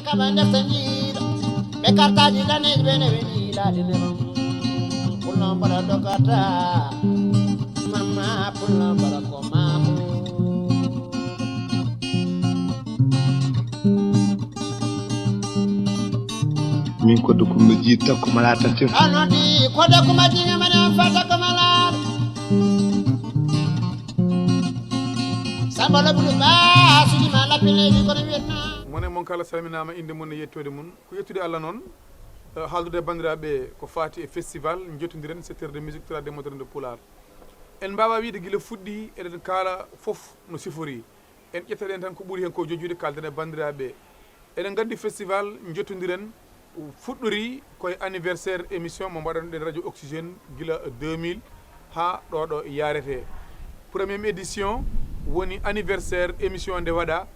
Kabanda sanjira be kartaji dane bene beni la de pulla para dokata mama pulla para ko mamu min ko dum no jitta ko malata te anodi ko da ko maji ngama fata ko malata sambala bulu ba sudi mala pele ko wietna mone mon kala salminama inde mon yettode mun ko yettude Allah non haldude bandiraɓe ko fati e festival jottodiren secteur de musique traditionnelle moderne de Pular en mbawa wiide guila fuɗɗi eɗen kala foof no sifori en ƴettaɗen tan ko ɓuuri hen ko jojude kalden e bandiraɓe eɗen gandi festival jottodiren fuɗɗori koye anniversaire émission mo mbaɗanoɗen radio oxygène guila 2000 ha ɗo yarete première édition woni anniversaire émission nde waɗa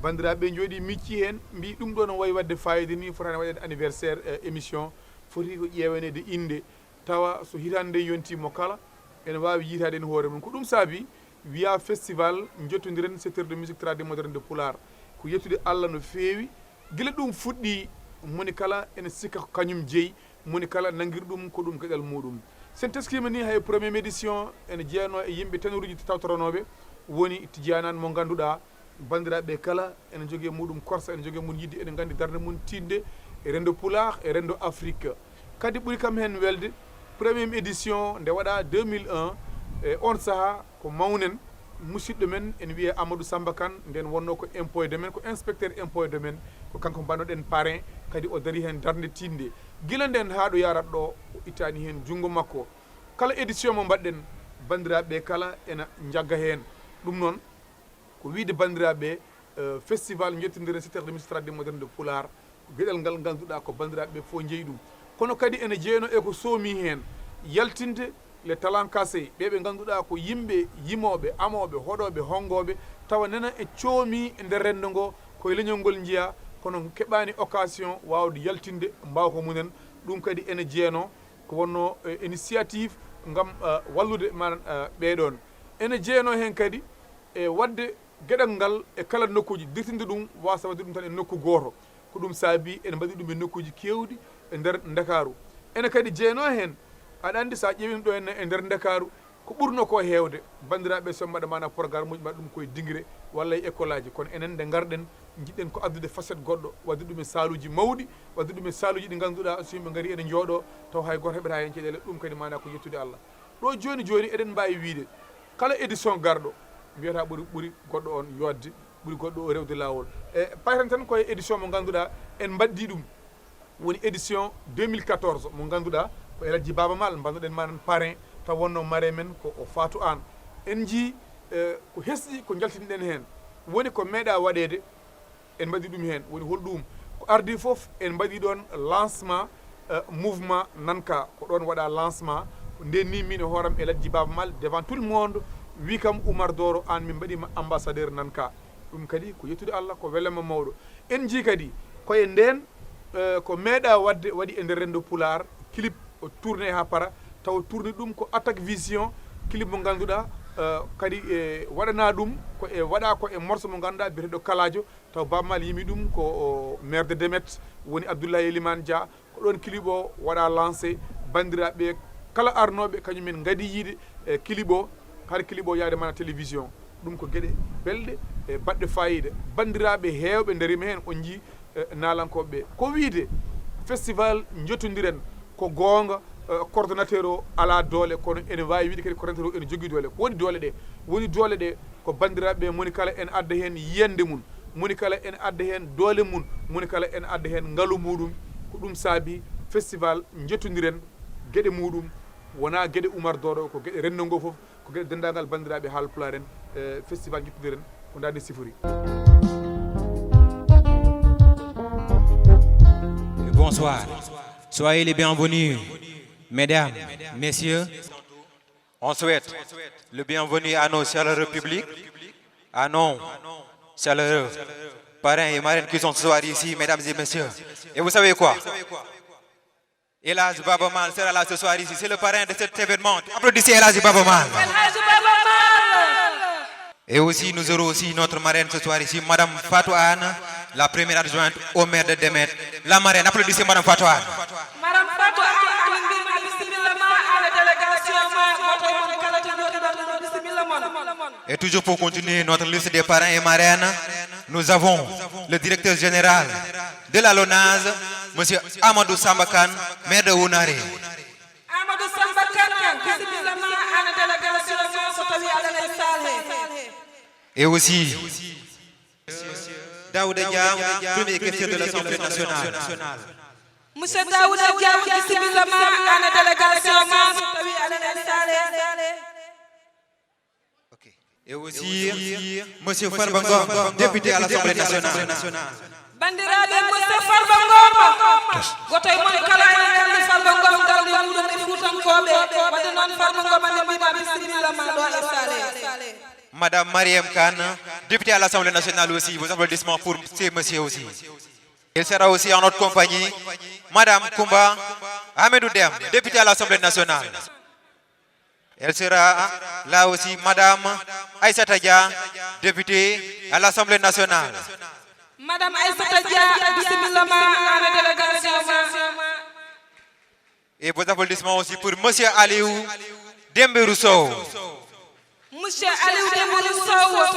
bandiraɓe jooɗi micci hen mbi ɗum ɗo no wayi wadde fayida ni fotani waɗede anniversaire émission foti ko ƴewanede inde tawa so hitande nde yontimo kala ene wawi yitade en hoore mum ko ɗum saabi wiya festival jottodiren secteur de musique traditionnelle moderne de Pular ko yettude Allah no fewi guila ɗum fuɗɗi moni kala ene sikka ko kañum jeeyi moni kala nanguiri ɗum ko ɗum gueɗal muɗum sen teskima ni hay première édition ene jeeyano e yimɓe tenoruji tawtoranoɓe woni tidianane mo ganduɗa bandiraɓe kala ene jogui muɗum korsa ene jogui mun yidde ene gandi darde mun tinde e rendo Pular e rendo Afrique kadi ɓuuri kam hen welde première édition nde waɗa 2001 e on saaha ko mawnen musidɗo men ene wiye Amadou Samba Kane nden wonno ko impôt domaine ko inspecteur impôt domaine ko kanko mbannoɗen parrain kadi o daari hen darde tinde guila nden ha ɗo yarat ɗo o ittani hen junggo makko kala édition mo mbaɗɗen bandiraɓe kala ena jagga hen ɗum noon ko wiide bandiraɓe festival jottodiren secteur de musique traditionnelle moderne de Pular gueɗel ngal ganduɗa ko bandiraɓe fo jeeyi ɗum kono kadi ene jeeyno e ko soomi hen yaltinde les talents cassés ɓeɓe ganduɗa ko yimɓe yimoɓe amoɓe hoɗoɓe hongoɓe tawa nana e coomi e nder rendo ngo koye leñol ngol jiiya kono keɓani occasion wawde yaltinde mbawko munen ɗum kadi ene jeeyno ko wonno initiative gam wallude man ɓeɗon ene jeeyno hen kadi e wadde gueɗal ngal e kala nokkuji dirtinde ɗum wasa wadde ɗum tan e nokku goto ko ɗum saabi ene mbaɗi ɗum e nokkuji kewɗi e nder Dakaru ene kadi jeeyno hen aɗa andi sa ƴewim ɗo henne e nder Dakaru ko ɓurno ko hewde bandiraɓe so mbaɗa mana programme uji mbaɗa ɗum koye Dinguiré walla e école aji kono enen nde garɗen jiɗɗen ko addude facette goɗɗo wadde ɗum e saluji mawɗi wadde ɗum e saluji ɗi ganduɗa so yimɓe gaari ene jooɗo taw hay goto heɓata hen caɗele ɗum kadi mana ko yettude Allah ɗo joni eɗen mbawi wiide kala édition garɗo mbiyata ɓuuri goɗɗo on yodde ɓuuri goɗɗo o rewde lawol e paytan tan koye édition mo ganduɗa en mbaddi ɗum woni édition 2014 mo ganduɗa ko Eladji Baba Mal mbanduɗen manan parrain taw wonno mare men ko o Fatou An en jii ko hesɗi ko jaltinɗen hen woni ko meeɗa waɗede en mbaɗi ɗum hen woni holɗum ko ardi foof en mbaɗi ɗon lancement mouvement Nanka ko ɗon waɗa lancement nden ni min e hooram Eladji Baba Mal devant tout le monde wi kam Oumar Doro an min mbaɗima ambassadeur Nanka ɗum kadi ko yettude Allah ko welema mawɗo en jii kadi koye nden ko meeɗa wadde waɗi e nder rendo Pular clip o tourné ha para taw tourné ɗum ko attaque vision clip mo ganduɗa kadi e waɗana ɗum ko e waɗa ko e morceau mo ganduɗa biyeteɗo Kaladio taw Baba Mal yimi ɗum ko maire de Demet woni Abdoulaye Elimane Dia ko ɗon clip o waɗa lancé bandiraɓe kala arnoɓe kañumen gadi yiide clip o har clip o yaade mana télévision ɗum ko gueɗe belɗe e baɗɗe fayida bandiraɓe hewɓe darima hen on jii nalankoɓe ko wiide festival jottodiren ko gonga coordonnateur o ala doole kono ene wawi wiide kadi coordonnateur o ene jogui doole ko woni doole ɗe ko bandiraɓe moni kala en adda hen yiyande mum moni kala en adda hen doole mum moni kala en adda hen ngaalu muɗum ko ɗum saabi festival jottodiren gueɗe muɗum wona gueɗe Oumar Doro ko gueɗe rendo ngo foof ko gueɗe dendagal bandiraɓe Haalpulaar en festival jottodiren ko dande sifori. Bonsoir, soyez les bienvenus, mesdames, messieurs. On souhaite le bienvenu à nos chaleureux publics, à nos chaleureux parrains et marraines qui sont ce soir ici, mesdames et messieurs. Et vous savez quoi? Eladji Baba Mal sera là ce soir ici, c'est le parrain de cet événement. Applaudissez Eladji Baba Mal. Et aussi, nous aurons aussi notre marraine ce soir ici, Madame Fatou Anne, la première adjointe au maire de Demet, la marraine. Applaudissez Madame Fatou Anne. Madame Fatou Anne, bismillah à la délégation. Et toujours pour continuer notre liste des parrains et marraines, nous avons le directeur général de la LONASE, Monsieur Amadou Sambakan, maire de Hounaré. Amadou Sambakan, bismillah à la délégation. Et aussi Daouda Diam, premier questeur de l'Assemblée nationale. Monsieur Daouda Diam, bismillah à la délégation. Et aussi Monsieur Farbangom, député à l'Assemblée nationale. Bandiraɓe Monsieur Farbangom, gotoy mon kala en Farbangom darde muɗum e fuutankoɓe wadde noon Farbangom ande mbima bismillah ma ɗo e sale. Madame Mariam Khan, députée à l'Assemblée nationale aussi, vos applaudissements pour ces messieurs aussi. Il sera aussi en notre compagnie, Madame Koumba Ahmedou Dem, députée à l'Assemblée nationale. Elle sera là aussi, Madame Aïssata Dia, députée à l'Assemblée nationale. Madame Aïssata Dia, bismillah à la délégation. Et vos applaudissements aussi pour Monsieur Aliou Dembe Sow. Monsieur Aliou Dembe Sow, à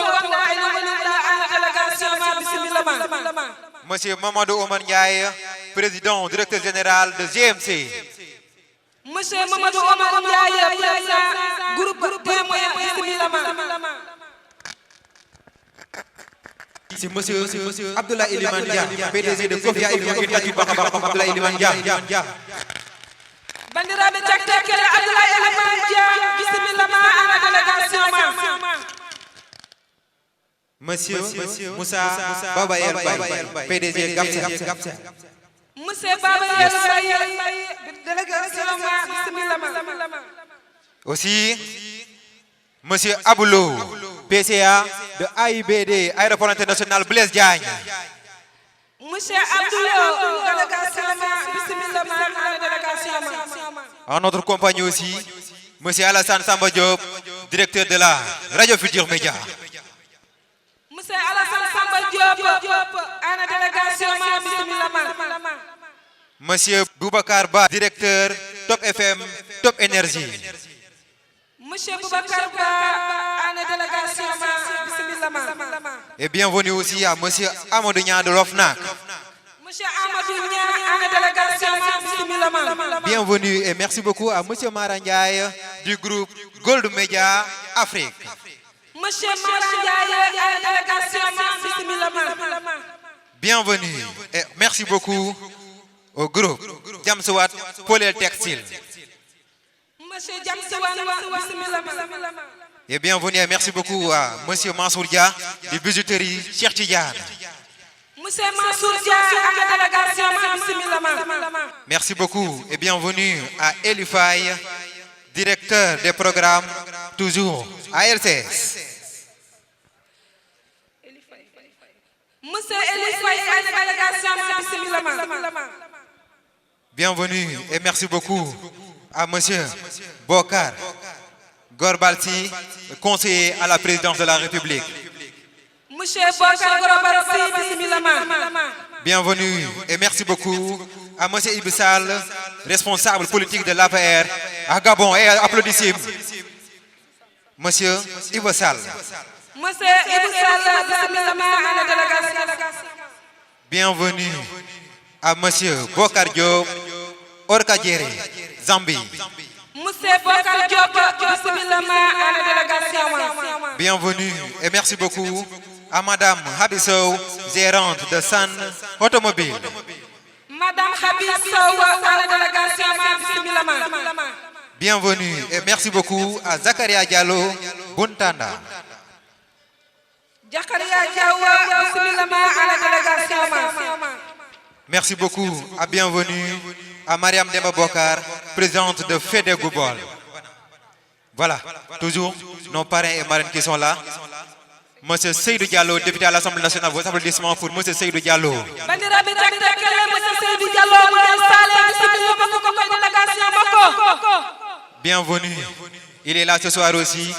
la délégation, bismillah. Monsieur Mamadou Oumar Ndiaye, président, directeur général de GMC. Monsieur Mamadou Oumar Ndiaye, président, groupe témoin, bismillah. C'est Monsieur Abdoulaye Eliman Dia, PDG de Kofia Abdoulaye Eliman Dia. Bandiraɓe caktekele Abdoulaye Eliman Dia, bismillah à la délégation. Monsieur Moussa Baba El Baye, PDG Gapsa. Monsieur Baba El Baye, délégation, bismillah. Aussi, Monsieur Aboulo, PCA de AIBD, Aéroport International Blaise Diagne. Monsieur Abdoulou, délégation, bismillah à la délégation. En notre compagnie aussi, Monsieur Alassane Samba Diop, directeur de la Radio Futur Média. Monsieur Alassane Samba Diop, à la délégation, bismillah. Monsieur Boubacar Ba, directeur Top FM, Top Énergie. Monsieur Boubacar Ba, à la délégation, bismillah. Et bienvenue aussi à Monsieur Amadou Niang de l'OFNAC. Monsieur Amadou Niang, à la délégation, bismillah. Bienvenue et merci beaucoup à Monsieur Mara Ndiaye du groupe Gold Media Afrique. Monsieur Mara Ndiaye, à la délégation, bismillah. Bienvenue et merci beaucoup au groupe Jamsouat Polel Textile. Monsieur Jamsouat, bismillah. Et bienvenue et merci beaucoup à Monsieur Mansour Dia de bijouterie Cheikh Tidiane. Monsieur Mansour Dia, à la délégation, bismillah. Merci beaucoup et bienvenue à Elifay, directeur des programmes, toujours à LCS. Monsieur Elifay, à la délégation, bismillah. Bienvenue et merci beaucoup à Monsieur Bokar Gorbalsi, conseiller à la présidence de la République. Monsieur Bokar Gorbalsi, bismillah. Bienvenue et merci beaucoup à Monsieur Ibissal, responsable politique de l'APR à Gabon. Et applaudissez Monsieur Ibissal. Monsieur Ibissal, bismillah à la délégation. Bienvenue à Monsieur Bokar Diop, Orkadjere, Zambie. Monsieur Bokar Diop, bismillah à la délégation. Bienvenue et merci beaucoup à Madame Habissou, gérante de San Automobile. Madame Habissou, à la délégation, bismillah. Bienvenue et merci beaucoup à Zakaria Diallo, Buntanda. Zakaria Diallo, bismillah à la délégation. Merci beaucoup à bienvenue à Mariam Demba Bokar, présidente de Fede Goubol. Voilà, toujours nos parrains et marraines qui sont là. Monsieur Seydou Diallo, député à l'Assemblée nationale, vos applaudissements pour Monsieur Seydou Diallo. Bienvenue. Il est là ce soir aussi.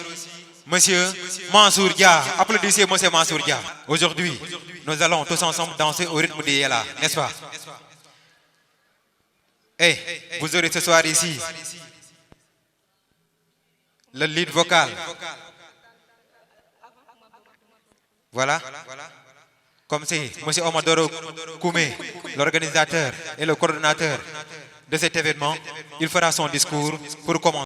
Monsieur Mansour Dia. Applaudissez Monsieur Mansour Dia. Aujourd'hui, nous allons tous ensemble danser au rythme de Yella, n'est-ce pas? Vous aurez ce soir ici le lead vocal. Voilà. Comme c'est M. Omadoro Koumé, l'organisateur et le coordonnateur de cet événement, il fera son discours pour commencer.